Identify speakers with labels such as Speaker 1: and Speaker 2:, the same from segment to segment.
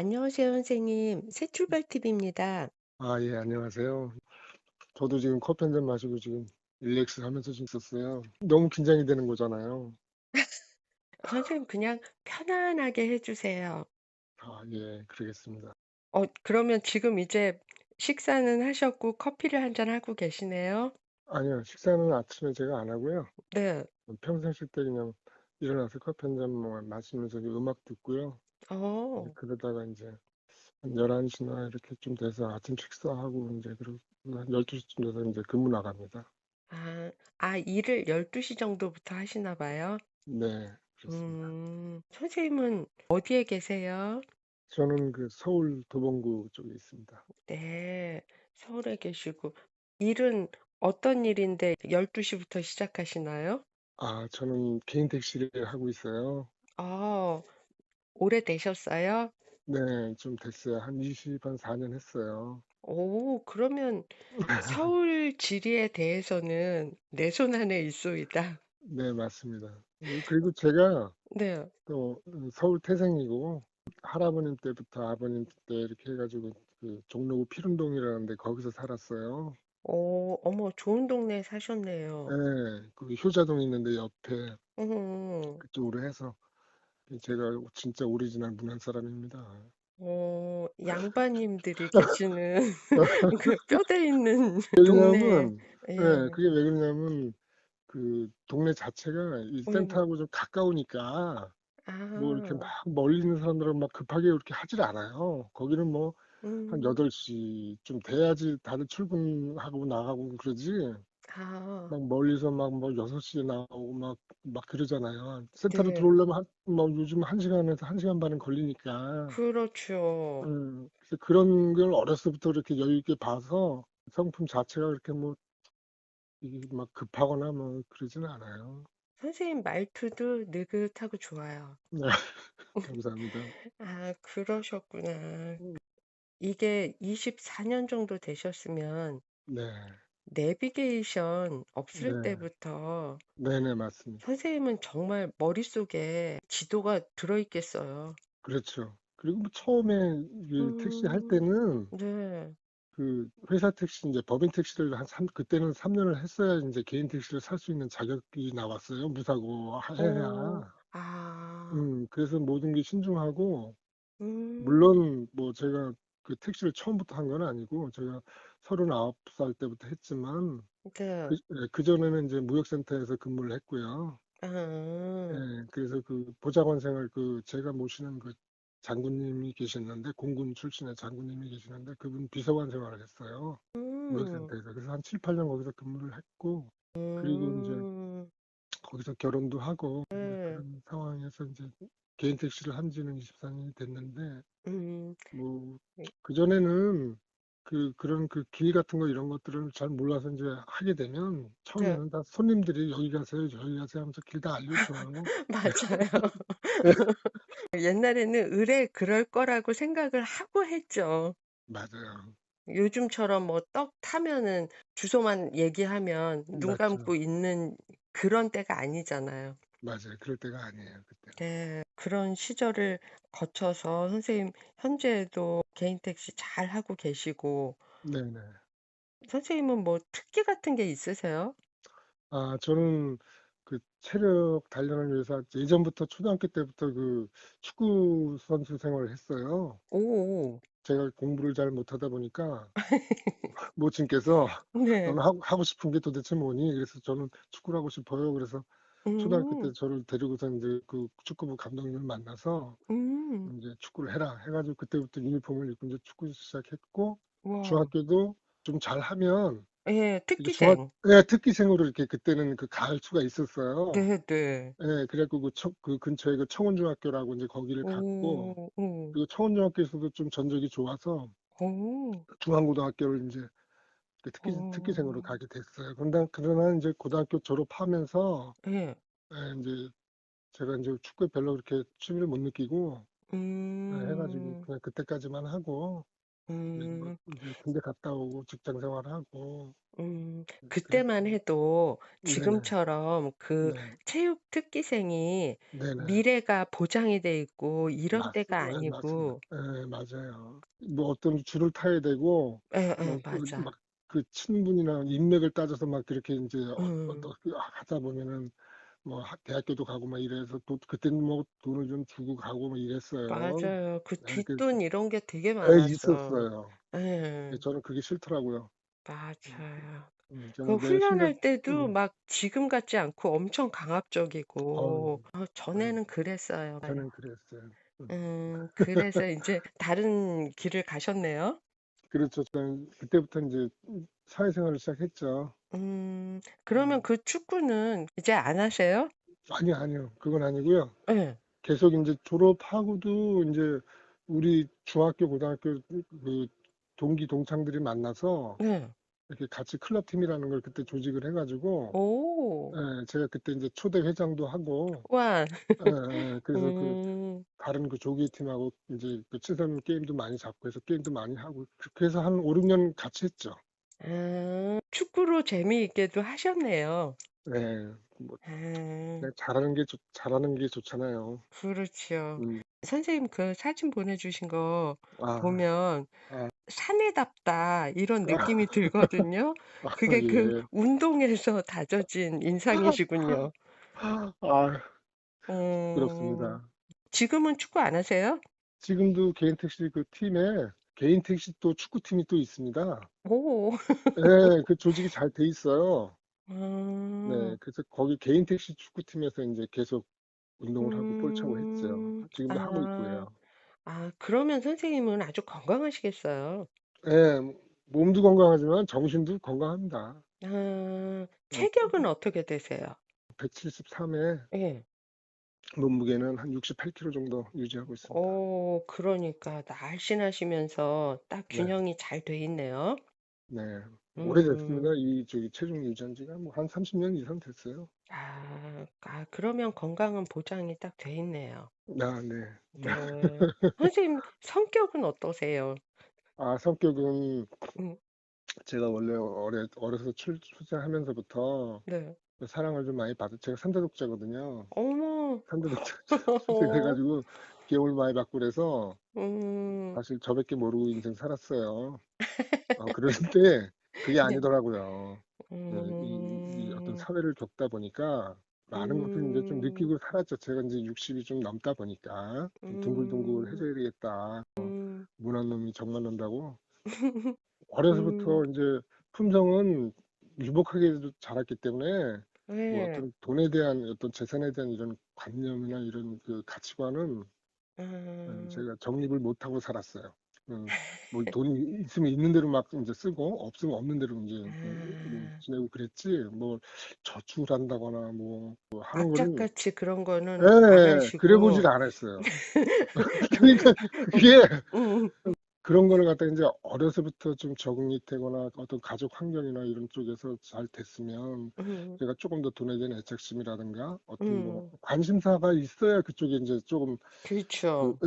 Speaker 1: 안녕하세요, 선생님. 새출발 팁입니다.
Speaker 2: 아, 예, 안녕하세요. 저도 지금 커피 한 잔 마시고 지금 릴렉스 하면서 좀 있었어요. 너무 긴장이 되는 거잖아요.
Speaker 1: 선생님, 그냥 편안하게 해주세요.
Speaker 2: 아, 예, 그러겠습니다.
Speaker 1: 그러면 지금 이제 식사는 하셨고 커피를 한 잔 하고 계시네요?
Speaker 2: 아니요, 식사는 아침에 제가 안 하고요.
Speaker 1: 네.
Speaker 2: 평상 쉴 때 그냥 일어나서 커피 한 잔 마시면서 음악 듣고요. 이제
Speaker 1: 어,
Speaker 2: 그러다가 이제 한 11시나 이렇게 좀 돼서 아침 식사하고 이제 그리고 한 12시쯤 돼서 이제 근무 나갑니다.
Speaker 1: 일을 12시 정도부터 하시나 봐요?
Speaker 2: 네, 그렇습니다.
Speaker 1: 선생님은 어디에 계세요?
Speaker 2: 저는 그 서울 도봉구 쪽에 있습니다.
Speaker 1: 네, 서울에 계시고. 일은 어떤 일인데 12시부터 시작하시나요?
Speaker 2: 아, 저는 개인 택시를 하고 있어요.
Speaker 1: 어, 오래되셨어요?
Speaker 2: 네, 좀 됐어요. 한 20, 한 4년 했어요.
Speaker 1: 오, 그러면 서울 지리에 대해서는 내 손 안에 있소이다.
Speaker 2: 네, 맞습니다. 그리고 제가
Speaker 1: 네.
Speaker 2: 또 서울 태생이고 할아버님 때부터 아버님 때 이렇게 해가지고 그 종로구 피른동이라는 데 거기서 살았어요.
Speaker 1: 어머, 좋은 동네에 사셨네요.
Speaker 2: 네, 그 효자동 있는데 옆에
Speaker 1: 음,
Speaker 2: 그쪽으로 해서 제가 진짜 오리지널 문한 사람입니다.
Speaker 1: 양반님들이 계시는 그 뼈대 있는 동네.
Speaker 2: 왜냐하면, 네,
Speaker 1: 예.
Speaker 2: 그게 왜 그러냐면 그 동네 자체가 이
Speaker 1: 음,
Speaker 2: 센터하고 좀 가까우니까 뭐 이렇게 막
Speaker 1: 아,
Speaker 2: 멀리 있는 사람들은 막 급하게 그렇게 하질 않아요. 거기는 뭐 한
Speaker 1: 음,
Speaker 2: 8시쯤 돼야지 다들 출근하고 나가고 그러지.
Speaker 1: 아,
Speaker 2: 막 멀리서 막 뭐 6시에 나오고 막 그러잖아요. 센터로
Speaker 1: 네.
Speaker 2: 들어오려면 뭐 요즘 1시간에서 1시간 반은 걸리니까.
Speaker 1: 그렇죠.
Speaker 2: 그래서 그런 걸 어렸을 때부터 이렇게 여유 있게 봐서 성품 자체가 그렇게 뭐 이게 막 급하거나 뭐 그러지는 않아요.
Speaker 1: 선생님 말투도 느긋하고 좋아요.
Speaker 2: 감사합니다.
Speaker 1: 그러셨구나.
Speaker 2: 음,
Speaker 1: 이게 24년 정도 되셨으면
Speaker 2: 네,
Speaker 1: 내비게이션 없을
Speaker 2: 네,
Speaker 1: 때부터
Speaker 2: 네네, 맞습니다.
Speaker 1: 선생님은 정말 머릿속에 지도가 들어있겠어요.
Speaker 2: 그렇죠. 그리고 뭐 처음에 그 택시 할
Speaker 1: 음,
Speaker 2: 때는
Speaker 1: 네.
Speaker 2: 그 회사 택시 이제 법인 택시를 그때는 3년을 했어야 이제 개인 택시를 살 수 있는 자격이 나왔어요. 무사고
Speaker 1: 오,
Speaker 2: 해야.
Speaker 1: 아,
Speaker 2: 그래서 모든 게 신중하고
Speaker 1: 음,
Speaker 2: 물론 뭐 제가 그 택시를 처음부터 한 건 아니고 제가 39살 때부터 했지만
Speaker 1: 네.
Speaker 2: 그 전에는 이제 무역센터에서 근무를 했고요.
Speaker 1: 아,
Speaker 2: 그래서 그 보좌관 생활 제가 모시는 그 장군님이 계셨는데 공군 출신의 장군님이 계시는데 그분 비서관 생활을 했어요.
Speaker 1: 음,
Speaker 2: 무역센터에서. 그래서 한 7, 8년 거기서 근무를 했고 그리고 이제
Speaker 1: 음,
Speaker 2: 거기서 결혼도 하고 이제
Speaker 1: 네.
Speaker 2: 그런 상황에서 이제 개인 택시를 한 지는 24년이 됐는데
Speaker 1: 음,
Speaker 2: 뭐 그전에는 그런 그 길 같은 거 이런 것들을 잘 몰라서 이제 하게 되면
Speaker 1: 네.
Speaker 2: 처음에는 다 손님들이 여기 가세요, 저기 가세요 하면서 길 다 알려줘요.
Speaker 1: 맞아요. 옛날에는 의뢰 그럴 거라고 생각을 하고 했죠.
Speaker 2: 맞아요.
Speaker 1: 요즘처럼 뭐 떡 타면은 주소만 얘기하면 눈
Speaker 2: 맞죠.
Speaker 1: 감고 있는 그런 때가 아니잖아요.
Speaker 2: 맞아요. 그럴 때가 아니에요, 그때는.
Speaker 1: 네. 그런 시절을 거쳐서 선생님 현재에도 개인 택시 잘하고 계시고
Speaker 2: 네네.
Speaker 1: 선생님은 뭐 특기 같은 게 있으세요?
Speaker 2: 아, 저는 그 체력 단련을 위해서 예전부터 초등학교 때부터 그 축구 선수 생활을 했어요.
Speaker 1: 오.
Speaker 2: 제가 공부를 잘 못하다 보니까 모친께서
Speaker 1: 네.
Speaker 2: 너는 하고 싶은 게 도대체 뭐니? 그래서 저는 축구를 하고 싶어요. 그래서 초등학교 때
Speaker 1: 음.
Speaker 2: 저를 데리고서 이제 그 축구부 감독님을 만나서
Speaker 1: 음.
Speaker 2: 이제 축구를 해라 해가지고 그때부터 유니폼을 입고 이제 축구 시작했고
Speaker 1: 와.
Speaker 2: 중학교도 좀 잘하면
Speaker 1: 예.
Speaker 2: 이게
Speaker 1: 특기생.
Speaker 2: 특기생으로 이렇게 그때는 그 갈 수가 있었어요.
Speaker 1: 네네.
Speaker 2: 그래갖고 그 근처에 그 청운중학교라고 이제 거기를 갔고
Speaker 1: 오. 오.
Speaker 2: 그리고 청운중학교에서도 좀 전적이 좋아서
Speaker 1: 오.
Speaker 2: 중앙고등학교를 이제 그 특기생으로
Speaker 1: 오.
Speaker 2: 가게 됐어요. 그러나 이제 고등학교 졸업하면서
Speaker 1: 예.
Speaker 2: 이제 제가 이제 축구에 별로 그렇게 취미를 못 느끼고 해가지고
Speaker 1: 음.
Speaker 2: 그냥 그때까지만 하고 이제 뭐
Speaker 1: 음.
Speaker 2: 이제 군대 갔다 오고 직장 생활하고.
Speaker 1: 그때만
Speaker 2: 그랬어요.
Speaker 1: 해도
Speaker 2: 네네.
Speaker 1: 지금처럼 그
Speaker 2: 네.
Speaker 1: 체육 특기생이
Speaker 2: 네네.
Speaker 1: 미래가 보장이 돼 있고 이런 때가
Speaker 2: 네, 맞습니다.
Speaker 1: 아니고.
Speaker 2: 예, 맞아요. 뭐 어떤 줄을 타야 되고
Speaker 1: 예예.
Speaker 2: 뭐
Speaker 1: 맞아.
Speaker 2: 막 그 친분이나 인맥을 따져서 막 그렇게 인제
Speaker 1: 음.
Speaker 2: 하다 보면은 뭐 대학교도 가고 막 이래서 또 그때는 뭐 돈을 좀 주고 가고 뭐 이랬어요.
Speaker 1: 맞아요. 그
Speaker 2: 네, 그래서
Speaker 1: 뒷돈 이런 게 되게
Speaker 2: 예,
Speaker 1: 많았어.
Speaker 2: 있었어요. 예,
Speaker 1: 예.
Speaker 2: 저는 그게 싫더라고요.
Speaker 1: 맞아요. 그
Speaker 2: 정말 내 실력.
Speaker 1: 훈련할 때도
Speaker 2: 음.
Speaker 1: 막 지금 같지 않고 엄청
Speaker 2: 어우.
Speaker 1: 강압적이고
Speaker 2: 네.
Speaker 1: 전에는 그랬어요. 예.
Speaker 2: 저는 그랬어요.
Speaker 1: 그래서 인제 다른 길을 가셨네요.
Speaker 2: 그렇죠. 저는 그때부터 인제 사회생활을 시작했죠.
Speaker 1: 그러면
Speaker 2: 음.
Speaker 1: 그 축구는 이제 안 하세요?
Speaker 2: 아니요, 아니요. 그건 아니고요.
Speaker 1: 예.
Speaker 2: 계속 인제 졸업하고도 인제 우리 중학교, 고등학교 그 동기 동창들이 만나서
Speaker 1: 네.
Speaker 2: 이렇게 같이 클럽팀이라는 걸 그때 조직을 해 가지고,
Speaker 1: 오.
Speaker 2: 예, 제가 그때 인제 초대 회장도 하고,
Speaker 1: 와.
Speaker 2: 예예. 그래서 그
Speaker 1: 음.
Speaker 2: 다른 그 조기 팀하고 인제 그 친선 게임도 많이 잡고 해서 게임도 많이 하고 그렇게 해서 한 5-6년 같이 했죠.
Speaker 1: 축구로 재미있게도 하셨네요.
Speaker 2: 네. 뭐
Speaker 1: 아.
Speaker 2: 그냥 잘하는 게 좋잖아요.
Speaker 1: 그렇죠.
Speaker 2: 음.
Speaker 1: 선생님 그 사진 보내 주신 거
Speaker 2: 아.
Speaker 1: 보면
Speaker 2: 아.
Speaker 1: '사내답다.' 이런 느낌이 들거든요. 그게 그
Speaker 2: 예.
Speaker 1: 운동에서 다져진 인상이시군요.
Speaker 2: 아,
Speaker 1: 음.
Speaker 2: 부끄럽습니다.
Speaker 1: 지금은 축구 안 하세요?
Speaker 2: 지금도 개인 택시 그 팀에 개인 택시 또 축구팀이 또 있습니다.
Speaker 1: 오.
Speaker 2: 예. 그 조직이 잘 돼 있어요. 네.
Speaker 1: 아.
Speaker 2: 그래서 거기 개인 택시 축구팀에서 인제 계속 운동을 하고 볼 차고 했죠.
Speaker 1: 음.
Speaker 2: 지금도 하고
Speaker 1: 아.
Speaker 2: 있고요.
Speaker 1: 그러면 선생님은 아주 건강하시겠어요.
Speaker 2: 예. 몸도 건강하지만 정신도 건강합니다. 예.
Speaker 1: 체격은 어떻게 되세요?
Speaker 2: 173에
Speaker 1: 예.
Speaker 2: 몸무게는 한 68 킬로 정도 유지하고 있습니다.
Speaker 1: 그러니까 날씬하시면서 딱
Speaker 2: 네.
Speaker 1: 균형이 잘 돼 있네요.
Speaker 2: 네. 오래됐습니다.
Speaker 1: 음.
Speaker 2: 이 체중 유지한 지가 뭐 한 30년 이상 됐어요.
Speaker 1: 그러면 건강은 보장이 딱 돼 있네요.
Speaker 2: 아, 네.
Speaker 1: 네. 선생님 성격은 어떠세요?
Speaker 2: 성격은
Speaker 1: 음.
Speaker 2: 제가 원래 어려서 출생하면서부터
Speaker 1: 네.
Speaker 2: 그 사랑을 좀 많이 받았 제가 3대 독자거든요.
Speaker 1: 어머.
Speaker 2: 3대 독자 출생해 가지고 귀여움을 많이 받고 그래서
Speaker 1: 음.
Speaker 2: 사실 저밖에 모르고 인생 살았어요. 그런데 그게
Speaker 1: 네.
Speaker 2: 아니더라고요. 네. 이 어떤
Speaker 1: 음.
Speaker 2: 사회를 겪다 보니까 많은 것을 인제 좀
Speaker 1: 음.
Speaker 2: 느끼고 살았죠. 제가 인제 60이 좀 넘다 보니까 좀
Speaker 1: 음.
Speaker 2: 둥글둥글해져야 되겠다.
Speaker 1: 음.
Speaker 2: 못난 놈이 정 맞는다고
Speaker 1: 음.
Speaker 2: 어려서부터 인제 품성은 유복하게도 자랐기 때문에 뭐
Speaker 1: 네.
Speaker 2: 어떤 돈에 대한 어떤 재산에 대한 이런 관념이나 이런 그 가치관은
Speaker 1: 아.
Speaker 2: 제가 정립을 못하고 살았어요. 뭐 돈이 있으면 있는 대로 막 인제 쓰고 없으면 없는 대로 인제
Speaker 1: 아.
Speaker 2: 지내고 그랬지, 뭐 저축을 한다거나 뭐 하는 거는,
Speaker 1: 악착같이 그런 거는 안
Speaker 2: 예, 그래
Speaker 1: 하시고.
Speaker 2: 보질 않았어요. 그러니까 그게
Speaker 1: 음.
Speaker 2: 그런 거를 갖다가 인제 어려서부터 좀 적응이 되거나 어떤 가족 환경이나 이런 쪽에서 잘 됐으면
Speaker 1: 음.
Speaker 2: 제가 쪼금 더 돈에 대한 애착심이라든가 어떤 뭐
Speaker 1: 음.
Speaker 2: 관심사가 있어야 그쪽에 인제 쪼금
Speaker 1: 그렇죠.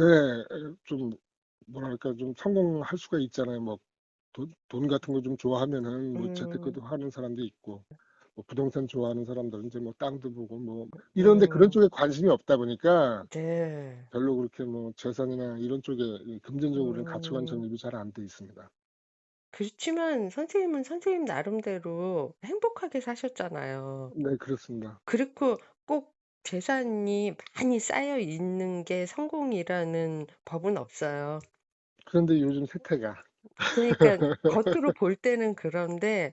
Speaker 2: 좀 뭐랄까 좀 성공할 수가 있잖아요. 뭐 돈 같은 거 좀 좋아하면은 뭐
Speaker 1: 음.
Speaker 2: 재테크도 하는 사람도 있고, 뭐 부동산 좋아하는 사람들은 이제 뭐 땅도 보고 뭐 이런데 그런
Speaker 1: 음.
Speaker 2: 쪽에 관심이 없다 보니까
Speaker 1: 네.
Speaker 2: 별로 그렇게 뭐 재산이나 이런 쪽에 이 금전적으로는 가치관
Speaker 1: 음.
Speaker 2: 정립이 잘 안 돼 있습니다.
Speaker 1: 그렇지만 선생님은 선생님 나름대로 행복하게 사셨잖아요.
Speaker 2: 네, 그렇습니다.
Speaker 1: 그리고 꼭 재산이 많이 쌓여 있는 게 성공이라는 법은 없어요.
Speaker 2: 그런데 요즘 세태가
Speaker 1: 그러니까 겉으로 볼 때는 그런데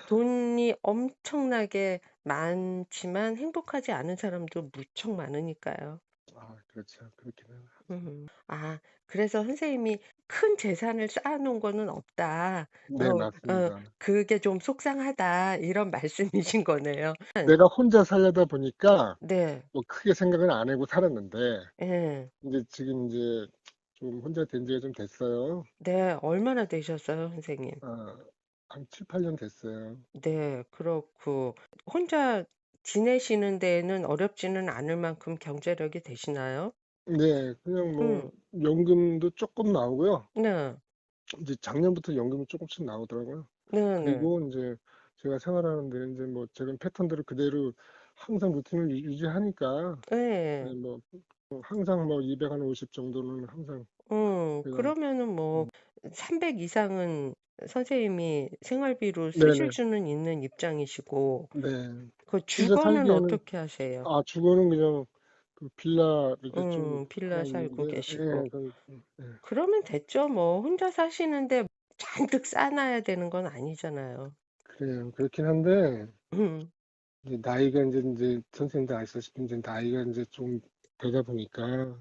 Speaker 1: 돈이 엄청나게 많지만 행복하지 않은 사람도 무척 많으니까요.
Speaker 2: 그렇죠. 그렇기는 하죠.
Speaker 1: 음. 그래서 선생님이 "큰 재산을 쌓아 놓은 거는 없다.
Speaker 2: 네, 맞습니다.
Speaker 1: 그게 좀 속상하다." 이런 말씀이신 거네요.
Speaker 2: 내가 혼자 살려다 보니까
Speaker 1: 네.
Speaker 2: 뭐 크게 생각은 안 하고 살았는데
Speaker 1: 예.
Speaker 2: 인제 지금 인제 좀 혼자 된 지가 좀 됐어요.
Speaker 1: 네. 얼마나 되셨어요, 선생님?
Speaker 2: 아, 한 7-8년 됐어요.
Speaker 1: 네. 그렇고 혼자 지내시는 데에는 어렵지는 않을 만큼 경제력이 되시나요?
Speaker 2: 네. 그냥 뭐
Speaker 1: 음.
Speaker 2: 연금도 쪼끔 나오고요.
Speaker 1: 네.
Speaker 2: 이제 작년부터 연금이 조금씩 나오더라고요.
Speaker 1: 네네.
Speaker 2: 그리고 이제 제가 생활하는데 이제 뭐 제가 패턴대로 그대로 항상 루틴을 유지하니까 네,
Speaker 1: 네.
Speaker 2: 뭐 항상 뭐 250 정도는 항상 제가
Speaker 1: 그러면은 뭐
Speaker 2: 음,
Speaker 1: 300 이상은 선생님이 생활비로 쓰실
Speaker 2: 네네
Speaker 1: 수는 있는 입장이시고,
Speaker 2: 네.
Speaker 1: 그
Speaker 2: 혼자
Speaker 1: 주거는
Speaker 2: 살기에는
Speaker 1: 어떻게 하세요?
Speaker 2: 주거는 그냥 그 빌라 이렇게 좀
Speaker 1: 빌라
Speaker 2: 하나
Speaker 1: 살고
Speaker 2: 있는데
Speaker 1: 계시고.
Speaker 2: 예, 예.
Speaker 1: 그러면 됐죠. 뭐 혼자 사시는데 잔뜩 싸놔야 되는 건 아니잖아요.
Speaker 2: 그래요. 그렇긴 한데
Speaker 1: 음.
Speaker 2: 이제 나이가 이제 선생님도 아시다시피 이제 나이가 이제 좀 되다 보니까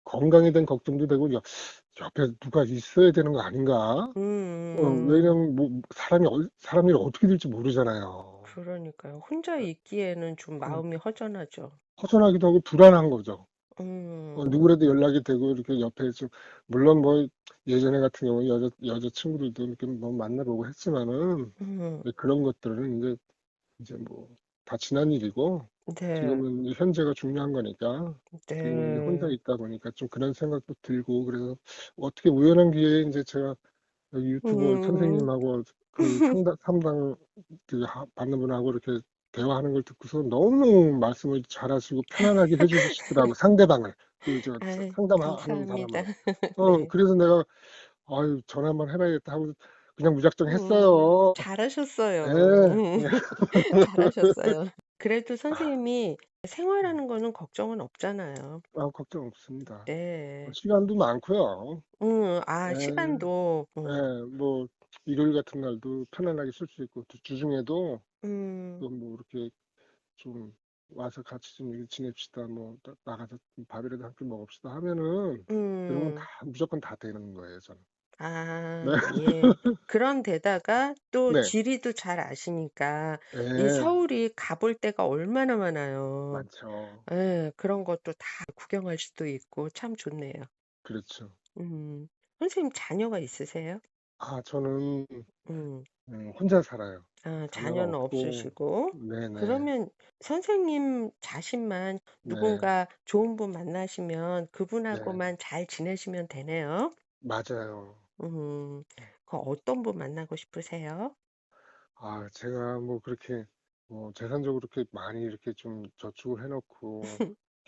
Speaker 2: 건강에 대한 걱정도 되고 옆에 누가 있어야 되는 거 아닌가?
Speaker 1: 음.
Speaker 2: 왜냐면 뭐 사람 일이 어떻게 될지 모르잖아요.
Speaker 1: 그러니까요. 혼자 있기에는 좀
Speaker 2: 어,
Speaker 1: 마음이 허전하죠.
Speaker 2: 허전하기도 하고 불안한 거죠.
Speaker 1: 음.
Speaker 2: 누구라도 연락이 되고 이렇게 옆에 좀 물론 뭐 예전에 같은 경우 여자 친구들도 이렇게 뭐 만나보고 했지만은
Speaker 1: 음.
Speaker 2: 그런 것들은 이제 뭐 다 지난 일이고
Speaker 1: 네.
Speaker 2: 지금은 현재가 중요한 거니까 지금 이제 혼자
Speaker 1: 네.
Speaker 2: 있다 보니까 좀 그런 생각도 들고 그래서 어떻게 우연한 기회에 이제 제가 여기 유튜버
Speaker 1: 음.
Speaker 2: 선생님하고 그 상담 받는 분하고 이렇게 대화하는 걸 듣고서 너무 말씀을 잘하시고 편안하게 해주시더라고 상대방을 그 저
Speaker 1: 아이,
Speaker 2: 상담하는
Speaker 1: 감사합니다.
Speaker 2: 사람을
Speaker 1: 네.
Speaker 2: 그래서 내가 아유 전화 한번 해봐야겠다 하고 그냥 무작정 했어요.
Speaker 1: 잘하셨어요.
Speaker 2: 예, 예.
Speaker 1: 잘하셨어요. 그래도
Speaker 2: 아,
Speaker 1: 선생님이
Speaker 2: 음.
Speaker 1: 생활하는 거는 걱정은 없잖아요.
Speaker 2: 걱정 없습니다.
Speaker 1: 네.
Speaker 2: 시간도 많고요. 예,
Speaker 1: 시간도,
Speaker 2: 뭐 일요일 같은 날도 편안하게 쓸 수 있고 또 주중에도
Speaker 1: 음,
Speaker 2: 또 뭐 이렇게 좀 와서 같이 좀 이렇게 지냅시다. 뭐 나가서 좀 밥이라도 함께 먹읍시다 하면은 그런 건 다
Speaker 1: 음.
Speaker 2: 무조건 다 되는 거예요, 저는. 네.
Speaker 1: 아, 예. 그런 데다가 또
Speaker 2: 네.
Speaker 1: 지리도 잘 아시니까 이
Speaker 2: 예.
Speaker 1: 서울이 가볼 데가 얼마나 많아요.
Speaker 2: 많죠.
Speaker 1: 예, 그런 것도 다 구경할 수도 있고 참 좋네요.
Speaker 2: 그렇죠.
Speaker 1: 음. 선생님 자녀가 있으세요?
Speaker 2: 저는
Speaker 1: 음.
Speaker 2: 혼자 살아요. 자녀가
Speaker 1: 자녀는
Speaker 2: 없고
Speaker 1: 없으시고.
Speaker 2: 네네.
Speaker 1: 그러면 선생님 자신만
Speaker 2: 네.
Speaker 1: 누군가 좋은 분 만나시면
Speaker 2: 네.
Speaker 1: 그분하고만 잘 지내시면 되네요.
Speaker 2: 맞아요.
Speaker 1: 음. 그 어떤 분 만나고 싶으세요?
Speaker 2: 제가 뭐 그렇게 뭐 재산적으로 그렇게 많이 이렇게 좀 저축을 해놓고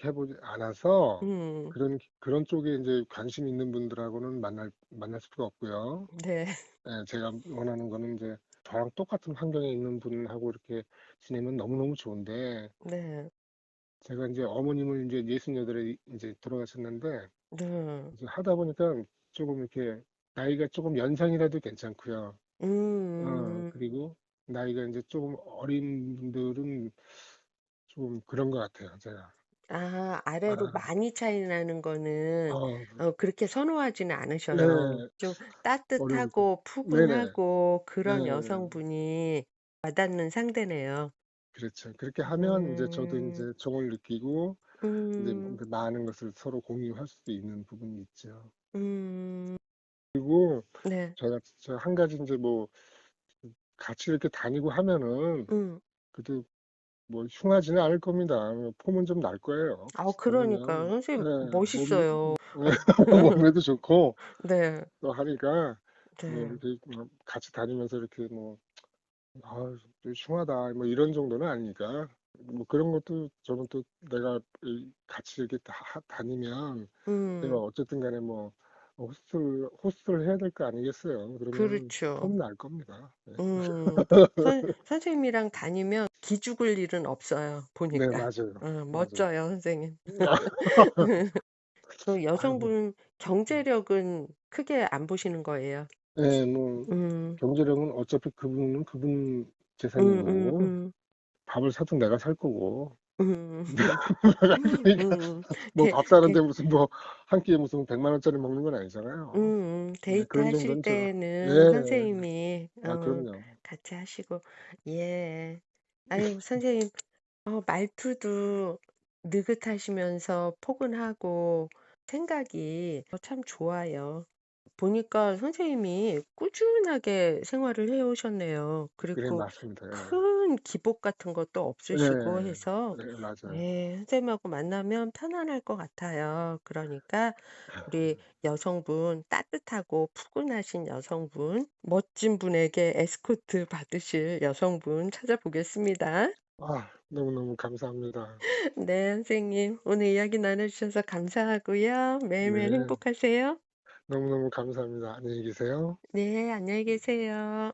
Speaker 2: 해보지 않아서
Speaker 1: 음.
Speaker 2: 그런 쪽에 이제 관심 있는 분들하고는 만날 수가 없고요.
Speaker 1: 네.
Speaker 2: 제가 원하는 거는 이제 저랑 똑같은 환경에 있는 분하고 이렇게 지내면 너무너무 좋은데
Speaker 1: 네.
Speaker 2: 제가 이제 어머님을 이제 68에 이제 돌아가셨는데
Speaker 1: 네.
Speaker 2: 이제 하다 보니까 조금 이렇게 나이가 조금 연상이라도 괜찮고요.
Speaker 1: 음.
Speaker 2: 그리고 나이가 이제 조금 어린 분들은 좀 그런 것 같아요, 제가.
Speaker 1: 아래로
Speaker 2: 아,
Speaker 1: 많이 차이 나는 거는
Speaker 2: 어,
Speaker 1: 그렇게 선호하지는 않으셔요.
Speaker 2: 네,
Speaker 1: 좀
Speaker 2: 어려워서.
Speaker 1: 따뜻하고
Speaker 2: 네네,
Speaker 1: 푸근하고
Speaker 2: 네,
Speaker 1: 그런 여성분이 와닿는 상대네요.
Speaker 2: 그렇죠. 그렇게 하면 이제 저도
Speaker 1: 음.
Speaker 2: 이제 정을 느끼고 이제
Speaker 1: 음.
Speaker 2: 많은 것을 서로 공유할 수 있는 부분이 있죠.
Speaker 1: 음.
Speaker 2: 그리고
Speaker 1: 네.
Speaker 2: 제가 한 가지 이제 뭐 같이 이렇게 다니고 하면은
Speaker 1: 음.
Speaker 2: 그래도 뭐 흉하지는 않을 겁니다. 폼은 좀 날 거예요. 같이
Speaker 1: 그러니까요.
Speaker 2: 다니면.
Speaker 1: 선생님
Speaker 2: 몸도,
Speaker 1: 멋있어요.
Speaker 2: 몸에도 좋고
Speaker 1: 네.
Speaker 2: 또 하니까 뭐
Speaker 1: 네.
Speaker 2: 이렇게 같이 다니면서 이렇게 뭐, 좀 흉하다 뭐 이런 정도는 아니니까 뭐 그런 것도 저는 또 내가 같이 이렇게 다니면 내가
Speaker 1: 음.
Speaker 2: 어쨌든 간에 뭐 호스트를 해야 될 거 아니겠어요. 그러면
Speaker 1: 그렇죠.
Speaker 2: 폼 날 겁니다. 네,
Speaker 1: 선생님이랑 다니면 기죽을 일은 없어요,
Speaker 2: 네,
Speaker 1: 보니까.
Speaker 2: 맞아요. 맞아요.
Speaker 1: 멋져요, 선생님. 그
Speaker 2: 아이고.
Speaker 1: 여성분 경제력은 크게 안 보시는 거예요.
Speaker 2: 네, 뭐
Speaker 1: 음.
Speaker 2: 경제력은 어차피 그분은 그분 재산인
Speaker 1: 음. 음.
Speaker 2: 거고
Speaker 1: 음.
Speaker 2: 밥을 사도 내가 살 거고
Speaker 1: 음.
Speaker 2: 그러니까
Speaker 1: 음.
Speaker 2: 뭐
Speaker 1: 데
Speaker 2: 밥
Speaker 1: 데
Speaker 2: 사는데 무슨 뭐 한 끼에 무슨 100만 원짜리 먹는 건 아니잖아요. 네,
Speaker 1: 데이트
Speaker 2: 그런
Speaker 1: 하실
Speaker 2: 정도는 제가
Speaker 1: 때는
Speaker 2: 예,
Speaker 1: 선생님이
Speaker 2: 그럼요.
Speaker 1: 같이 하시고. 예. 아유, 선생님 말투도 느긋하시면서 포근하고 생각이 참 좋아요. 보니까 선생님이 꾸준하게 생활을 해 오셨네요.
Speaker 2: 그래
Speaker 1: 그리고
Speaker 2: 맞습니다. 예.
Speaker 1: 큰 기복 같은 것도 없으시고
Speaker 2: 예.
Speaker 1: 해서
Speaker 2: 네 맞아요.
Speaker 1: 예 선생님하고 만나면 편안할 것 같아요. 그러니까 우리 여성분 따뜻하고 푸근하신 여성분, 멋진 분에게 에스코트 받으실 여성분 찾아보겠습니다.
Speaker 2: 아 너무너무 감사합니다.
Speaker 1: 네 선생님. 오늘 이야기 나눠 주셔서 감사하고요. 매일매일
Speaker 2: 네.
Speaker 1: 행복하세요.
Speaker 2: 너무너무 감사합니다. 안녕히 계세요.
Speaker 1: 네 안녕히 계세요.